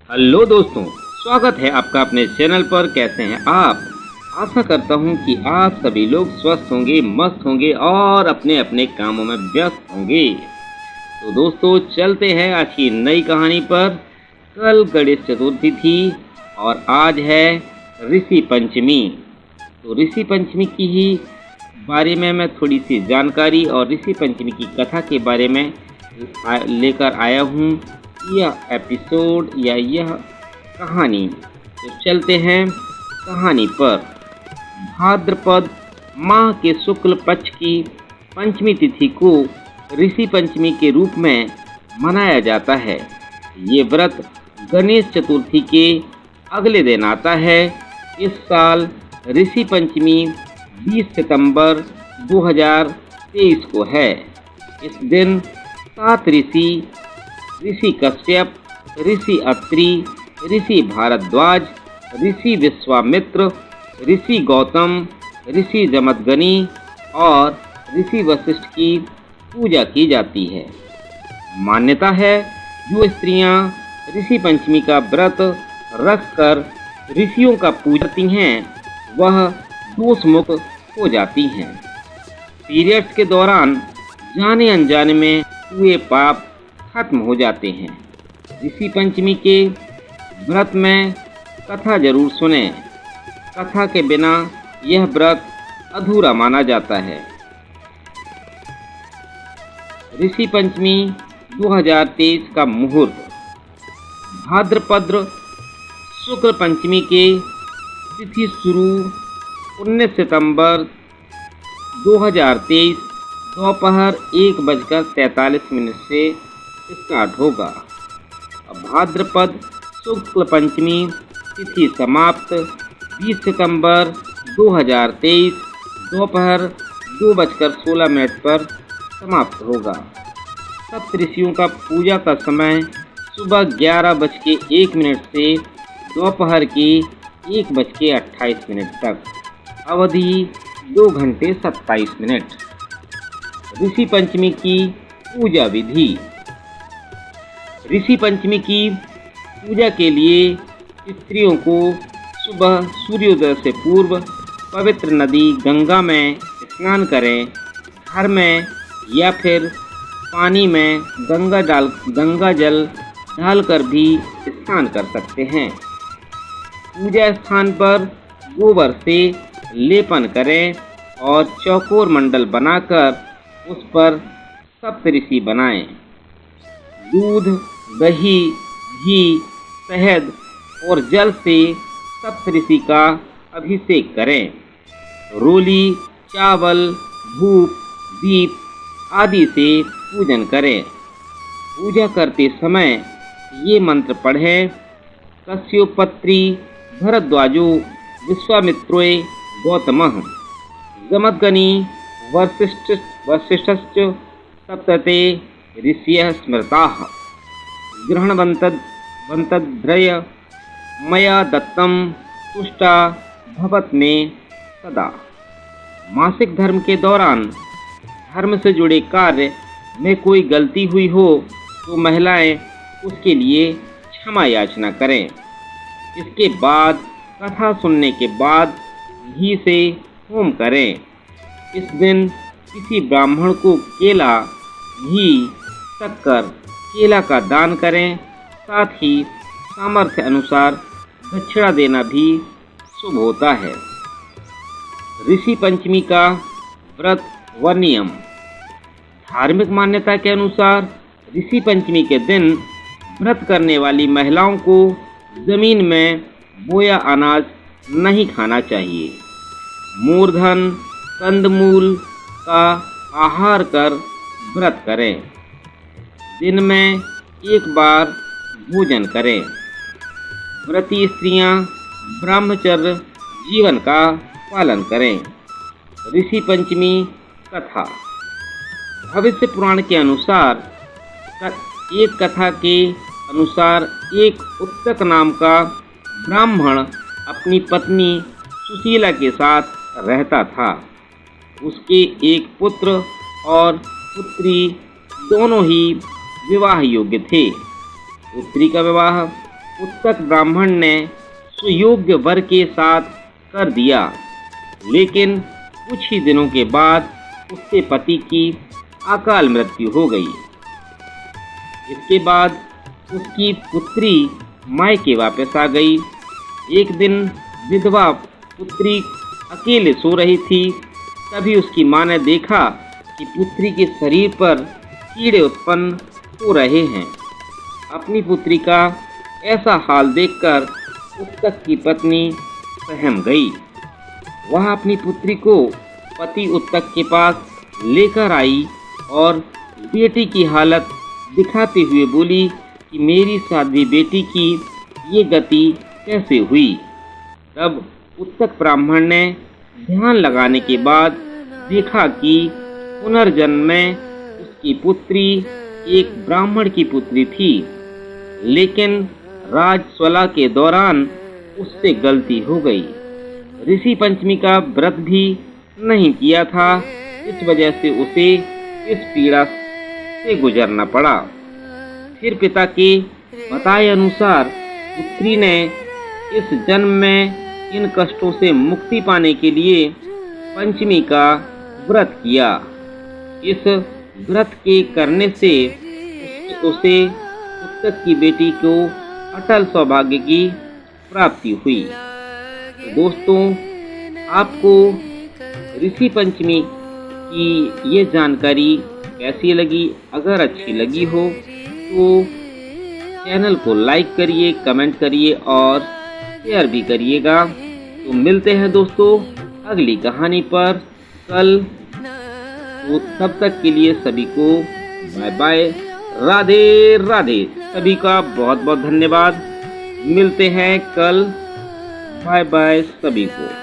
Hello दोस्तों, स्वागत है आपका अपने चैनल पर। कैसे हैं आप? आशा करता हूं कि आप सभी लोग स्वस्थ होंगे, मस्त होंगे और अपने अपने कामों में व्यस्त होंगे। तो दोस्तों, चलते हैं आज की नई कहानी पर। कल गणेश चतुर्थी थी और आज है ऋषि पंचमी। तो ऋषि पंचमी की ही बारे में मैं थोड़ी सी जानकारी और ऋषि पंचमी की कथा के बारे में लेकर आया हूँ। यह एपिसोड या यह कहानी। तो चलते हैं कहानी पर। भाद्रपद माह के शुक्ल पक्ष की पंचमी तिथि को ऋषि पंचमी के रूप में मनाया जाता है। ये व्रत गणेश चतुर्थी के अगले दिन आता है। इस साल ऋषि पंचमी 20 सितंबर 2023 को है। इस दिन 7 ऋषि कश्यप, ऋषि अत्रि, ऋषि भारद्वाज, ऋषि विश्वामित्र, ऋषि गौतम, ऋषि जमदग्नि और ऋषि वशिष्ठ की पूजा की जाती है। मान्यता है जो स्त्रियां ऋषि पंचमी का व्रत रखकर ऋषियों का पूजा करती हैं वह दोष मुक्त हो जाती हैं। पीरियड्स के दौरान जाने अनजाने में हुए पाप खत्म हो जाते हैं। ऋषि पंचमी के व्रत में कथा जरूर सुने। कथा के बिना यह व्रत अधूरा माना जाता है। ऋषि पंचमी 2023 का मुहूर्त। भाद्रपद शुक्ल पंचमी के तिथि शुरू 19 सितंबर 2023 दोपहर 1:43 से स्टार्ट होगा। भाद्रपद शुक्ल पंचमी तिथि समाप्त 20 सितंबर 2023 दोपहर 2:16 पर समाप्त होगा। सप्तऋषियों का पूजा का समय सुबह 11:01 से दोपहर के 1:28 तक। अवधि 2 घंटे 27 मिनट। ऋषि पंचमी की पूजा विधि। ऋषि पंचमी की पूजा के लिए स्त्रियों को सुबह सूर्योदय से पूर्व पवित्र नदी गंगा में स्नान करें। घर में या फिर पानी में गंगा जल डालकर भी स्नान कर सकते हैं। पूजा स्थान पर गोबर से लेपन करें और चौकोर मंडल बनाकर उस पर सप्तऋषि बनाएं। दूध, दही, घी, शहद और जल से सप्तऋषि का अभिषेक करें। रोली, चावल, धूप, दीप आदि से पूजन करें। पूजा करते समय ये मंत्र पढ़ें। कश्यपत्री भरद्वाजो विश्वामित्रो गौतमः जमदग्नि वसिष्ठश्च सप्तते ऋषयः स्मृताः गृह्णवन्तद्रय मया दत्तं तुष्टा भवत् मे सदा। मासिक धर्म के दौरान धर्म से जुड़े कार्य में कोई गलती हुई हो तो महिलाएं उसके लिए क्षमा याचना करें। इसके बाद कथा सुनने के बाद घी से होम करें। इस दिन किसी ब्राह्मण को केला, घी, शक्कर, केला का दान करें। साथ ही सामर्थ्य अनुसार दक्षिणा देना भी शुभ होता है। ऋषि पंचमी का व्रत व नियम। धार्मिक मान्यता के अनुसार ऋषि पंचमी के दिन व्रत करने वाली महिलाओं को जमीन में बोया अनाज नहीं खाना चाहिए। मूर्धन, कंदमूल का आहार कर व्रत करें। दिन में एक बार भोजन करें। व्रती स्त्रियां ब्रह्मचर्य जीवन का पालन करें। ऋषि पंचमी कथा। भविष्य पुराण के अनुसार एक कथा के अनुसार एक उत्तक नाम का ब्राह्मण अपनी पत्नी सुशीला के साथ रहता था। उसके एक पुत्र और पुत्री दोनों ही विवाह योग्य थे। पुत्री का विवाह उत्तक ब्राह्मण ने सुयोग्य वर के साथ कर दिया, लेकिन कुछ ही दिनों के बाद उसके पति की अकाल मृत्यु हो गई। इसके बाद उसकी पुत्री मायके वापस आ गई। एक दिन विधवा पुत्री अकेले सो रही थी। तभी उसकी माँ ने देखा कि पुत्री के शरीर पर कीड़े उत्पन्न हो रहे हैं। अपनी पुत्री का ऐसा हाल देखकर उत्तक की पत्नी सहम गई। वह अपनी पुत्री को पति उत्तक के पास लेकर आई और बेटी की हालत दिखाते हुए बोली कि मेरी साध्वी बेटी की ये गति कैसे हुई। तब उत्तक ब्राह्मण ने ध्यान लगाने के बाद देखा कि पुनर्जन्म में उसकी पुत्री एक ब्राह्मण की पुत्री थी, लेकिन राजस्वला के दौरान उससे गलती हो गई। ऋषि पंचमी का व्रत भी नहीं किया था, इस वजह से उसे इस पीड़ा से गुजरना पड़ा। फिर पिता के बताए अनुसार पुत्री ने इस जन्म में इन कष्टों से मुक्ति पाने के लिए पंचमी का व्रत किया। इस व्रत के करने से उसे उत्तक की बेटी को अटल सौभाग्य की प्राप्ति हुई। तो दोस्तों, आपको ऋषि पंचमी की ये जानकारी कैसी लगी? अगर अच्छी लगी हो तो चैनल को लाइक करिए, कमेंट करिए और शेयर भी करिएगा। तो मिलते हैं दोस्तों अगली कहानी पर कल। तो तब तक के लिए सभी को बाय बाय, राधे राधे। सभी का बहुत बहुत धन्यवाद। मिलते हैं कल। बाय बाय सभी को।